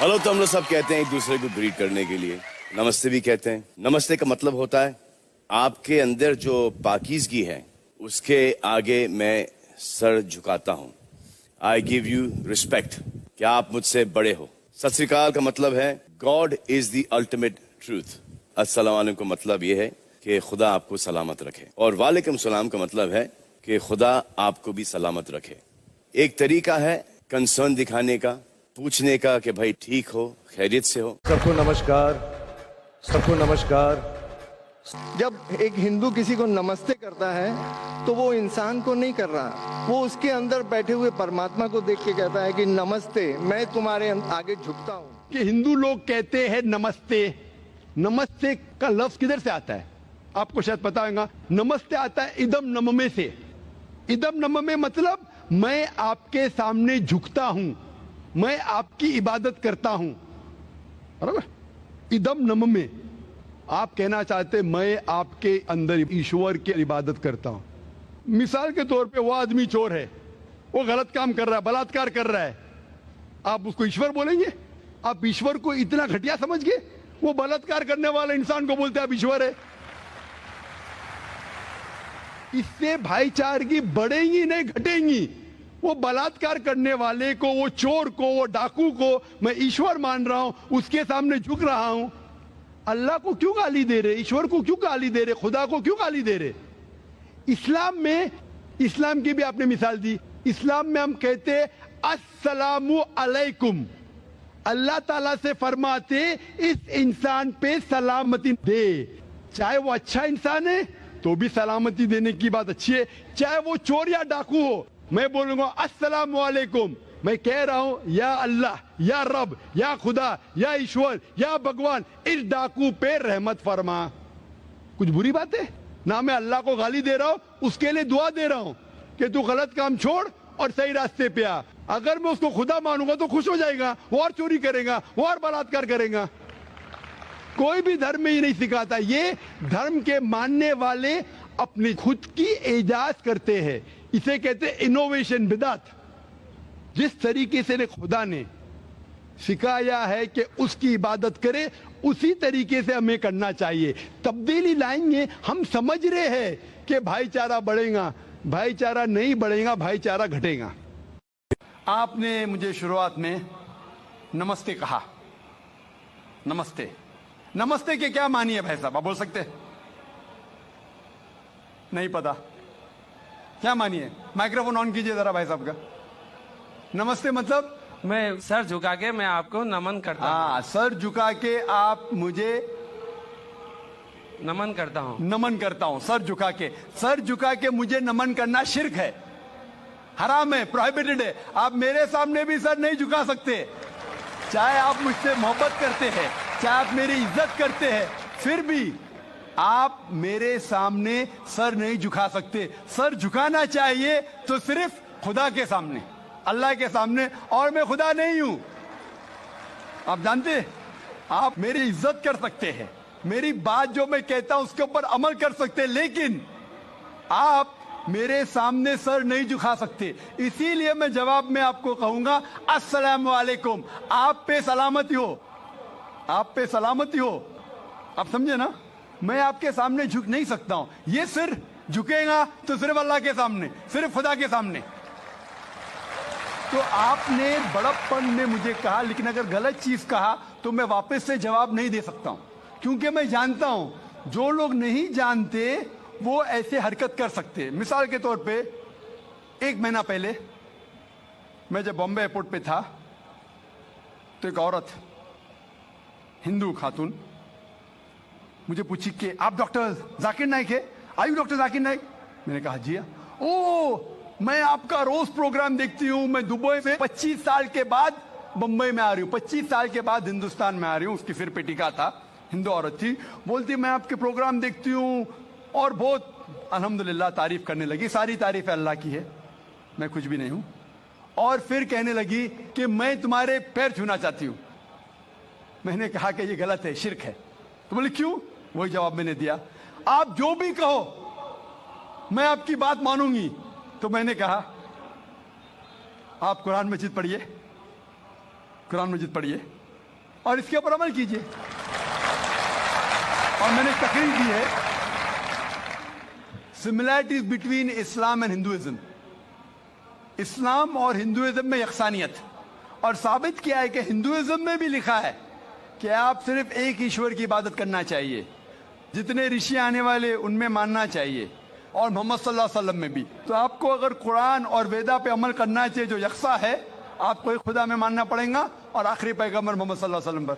Hello तो हम लोग सब कहते हैं एक दूसरे को ग्रीट करने के लिए, नमस्ते भी कहते हैं। नमस्ते का मतलब होता है आपके अंदर जो पाकीज़गी है उसके आगे मैं सर झुकाता हूँ। आई गिव यू रिस्पेक्ट, क्या आप मुझसे बड़े हो। सत श्री अकाल का मतलब है God is the ultimate truth. अस्सलाम वालेकुम का मतलब ये है कि खुदा आपको सलामत रखे, और वालेकुम सलाम का मतलब है कि खुदा आपको भी सलामत रखे। एक तरीका है कंसर्न दिखाने का, पूछने का कि भाई ठीक हो, खैरियत से हो। सबको नमस्कार, सबको नमस्कार। जब एक हिंदू किसी को नमस्ते करता है तो वो इंसान को नहीं कर रहा, वो उसके अंदर बैठे हुए परमात्मा को देख के कहता है कि नमस्ते, मैं तुम्हारे आगे झुकता हूँ। कि हिंदू लोग कहते हैं नमस्ते। नमस्ते का लफ्ज किधर से आता है आपको शायद पता होगा। नमस्ते आता है इदम नममे से। इदम नममे मतलब मैं आपके सामने झुकता हूं, मैं आपकी इबादत करता हूं, बराबर। इदम नममे आप कहना चाहते मैं आपके अंदर ईश्वर की इबादत करता हूं। मिसाल के तौर पे वो आदमी चोर है, वो गलत काम कर रहा है, बलात्कार कर रहा है, आप उसको ईश्वर बोलेंगे? आप ईश्वर को इतना घटिया समझ गए? वो बलात्कार करने वाले इंसान को बोलते आप ईश्वर है। इससे भाईचारगी बढ़ेगी नहीं घटेगी। वो बलात्कार करने वाले को, वो चोर को, वो डाकू को मैं ईश्वर मान रहा हूं, उसके सामने झुक रहा हूं। अल्लाह को क्यों गाली दे रहे, ईश्वर को क्यों गाली दे रहे, खुदा को क्यों गाली दे रहे? इस्लाम में, इस्लाम की भी आपने मिसाल दी, इस्लाम में हम कहते अस्सलामु अलैकुम। अल्लाह ताला से फरमाते इस इंसान पे सलामती दे। चाहे वो अच्छा इंसान है तो भी सलामती देने की बात अच्छी है, चाहे वो चोर या डाकू हो। मैं बोलूंगा अस्सलामु अलैकुम, मैं कह रहा हूं या अल्लाह, या रब, या खुदा, या ईश्वर, या भगवान, इस डाकू पे रहमत फरमा। कुछ बुरी बात है ना? मैं अल्लाह को गाली दे रहा हूं, उसके लिए दुआ दे रहा हूं कि तू गलत काम छोड़ और सही रास्ते पे आ। अगर मैं उसको खुदा मानूंगा तो खुश हो जाएगा, वो और चोरी करेगा, वो और बलात्कार करेगा। कोई भी धर्म में ही नहीं सिखाता। ये धर्म के मानने वाले अपनी खुद की इजाज करते हैं, इसे कहते हैं इनोवेशन, बिदात। जिस तरीके से खुदा ने सिखाया है कि उसकी इबादत करे, उसी तरीके से हमें करना चाहिए। तब्दीली लाएंगे, हम समझ रहे हैं कि भाईचारा बढ़ेगा, भाईचारा नहीं बढ़ेगा, भाईचारा घटेगा। आपने मुझे शुरुआत में नमस्ते कहा। नमस्ते, नमस्ते के क्या मानी है भाई साहब, आप बोल सकते? नहीं पता क्या मानिए? माइक्रोफोन ऑन कीजिए जरा भाई साहब का। नमस्ते मतलब मैं सर झुका के मैं आपको नमन करता हूँ। हाँ, सर झुका के आप मुझे नमन करता हूँ। नमन करता हूँ, सर झुका के। सर झुका के मुझे नमन करना शिर्क है, हराम है, प्रोहिबिटेड है। आप मेरे सामने भी सर नहीं झुका सकते, चाहे आप मुझसे मोहब्बत करते हैं, चाहे आप मेरी इज्जत करते हैं, फिर भी आप मेरे सामने सर नहीं झुका सकते। सर झुकाना चाहिए तो सिर्फ खुदा के सामने, अल्लाह के सामने, और मैं खुदा नहीं हूं। आप जानते हैं, आप मेरी इज्जत कर सकते हैं, मेरी बात जो मैं कहता हूं उसके ऊपर अमल कर सकते हैं, लेकिन आप मेरे सामने सर नहीं झुका सकते। इसीलिए मैं जवाब में आपको कहूंगा अस्सलामु अलैकुम, आप पे सलामती हो, आप पे सलामती हो। आप समझे ना? मैं आपके सामने झुक नहीं सकता हूं। ये सिर झुकेगा तो सिर्फ अल्लाह के सामने, सिर्फ खुदा के सामने। तो आपने बड़प्पन में मुझे कहा, लेकिन अगर गलत चीज कहा तो मैं वापस से जवाब नहीं दे सकता हूं, क्योंकि मैं जानता हूं जो लोग नहीं जानते वो ऐसे हरकत कर सकते हैं। मिसाल के तौर पे, 1 महीना पहले मैं जब बॉम्बे एयरपोर्ट पे था तो एक औरत, हिंदू खातून, मुझे पूछी कि आप डॉक्टर जाकिर नाइक है? आयु डॉक्टर जाकिर नाइक? मैंने कहा जी। ओ, मैं आपका रोज प्रोग्राम देखती हूँ, मैं दुबई से 25 साल के बाद बम्बई में आ रही हूँ, 25 साल के बाद हिंदुस्तान में आ रही हूँ। उसकी सिर पे टिका था, हिंदू औरत थी, बोलती मैं आपके प्रोग्राम देखती हूँ और बहुत अल्हम्दुलिल्लाह तारीफ करने लगी। सारी तारीफ अल्लाह की है, मैं कुछ भी नहीं हूँ। और फिर कहने लगी कि मैं तुम्हारे पैर छूना चाहती हूँ। मैंने कहा कि ये गलत है, शिर्क है। तो बोले क्यों? वही जवाब मैंने दिया, आप जो भी कहो मैं आपकी बात मानूंगी। तो मैंने कहा आप कुरान मजीद पढ़िए, कुरान मजीद पढ़िए। اور اس کے اوپر عمل کیجئے. اور میں نے تقریر کی ہے similarities between Islam and Hinduism. اسلام اور ہندوازم میں یکسانیت، اور ثابت کیا ہے کہ ہندوازم میں بھی لکھا ہے کہ آپ صرف ایک ایشور کی عبادت کرنا چاہیے، جتنے رشی آنے والے ان میں ماننا چاہیے، اور محمد صلی اللہ علیہ وسلم میں بھی. تو آپ کو اگر قرآن اور ویدا پہ عمل کرنا چاہیے جو یکساں ہے، آپ کو ایک خدا میں ماننا پڑے گا اور آخری پیغمبر محمد صلی اللہ علیہ وسلم پر.